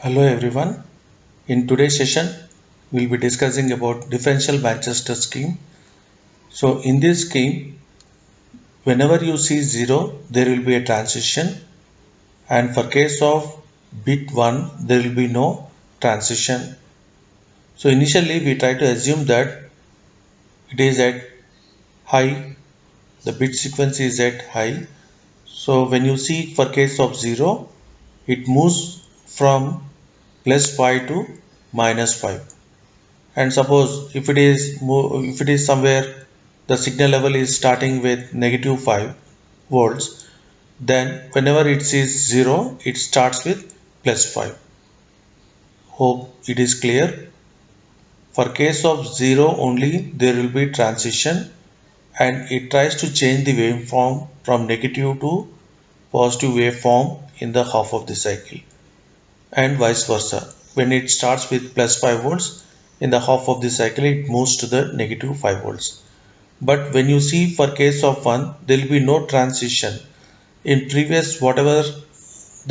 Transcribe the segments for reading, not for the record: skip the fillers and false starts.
Hello everyone. In today's session, we'll be discussing about differential Manchester scheme. So in this scheme, whenever you see 0, there will be a transition, and for case of bit 1, there will be no transition. So initially we try to assume that it is at high, the bit sequence is at high. So when you see for case of 0, it moves from +5 to -5. And suppose if it is somewhere the signal level is starting with -5 volts, then whenever it sees 0, it starts with +5. Hope it is clear. For case of 0 only, there will be transition, and it tries to change the waveform from negative to positive waveform in the half of the cycle, and vice versa. When it starts with +5 volts, in the half of the cycle it moves to the -5 volts. But when you see for case of 1, there will be no transition. In previous whatever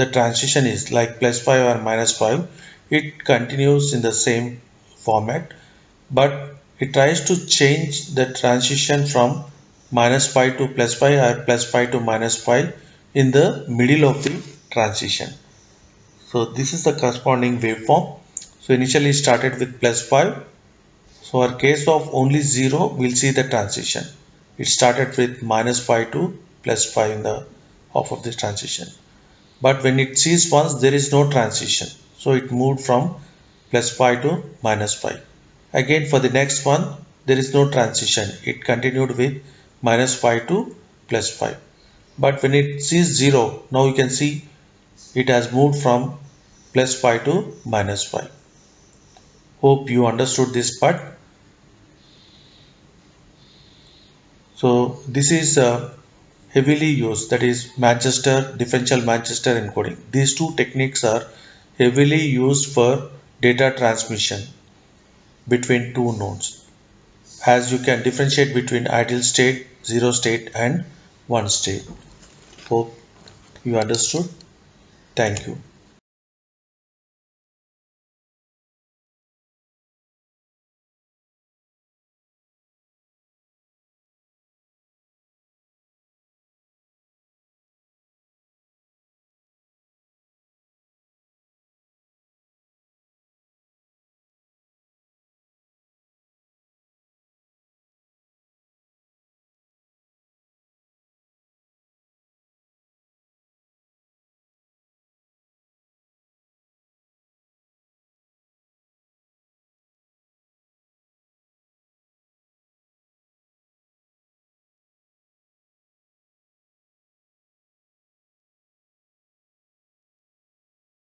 the transition is, like +5 or -5, it continues in the same format, but it tries to change the transition from -5 to +5 or +5 to -5 in the middle of the transition. So this is the corresponding waveform. So initially started with +5. So our case of only 0, we'll see the transition. It started with -5 to +5 in the half of this transition. But when it sees once, there is no transition. So it moved from +5 to -5. Again for the next one, there is no transition. It continued with -5 to +5. But when it sees 0, now you can see it has moved from +5 to -5. Hope you understood this part. So this is heavily used, that is differential Manchester encoding. These two techniques are heavily used for data transmission between two nodes, as you can differentiate between ideal state, 0 state and 1 state. Hope you understood. Thank you.